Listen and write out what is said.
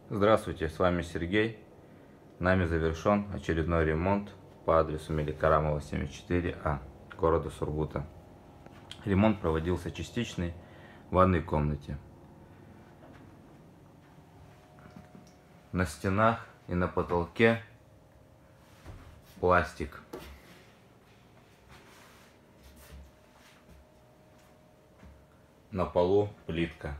Здравствуйте, с вами Сергей. Нами завершен очередной ремонт по адресу Меликарамова 74А, города Сургута. Ремонт проводился частичный в ванной комнате. На стенах и на потолке пластик. На полу плитка.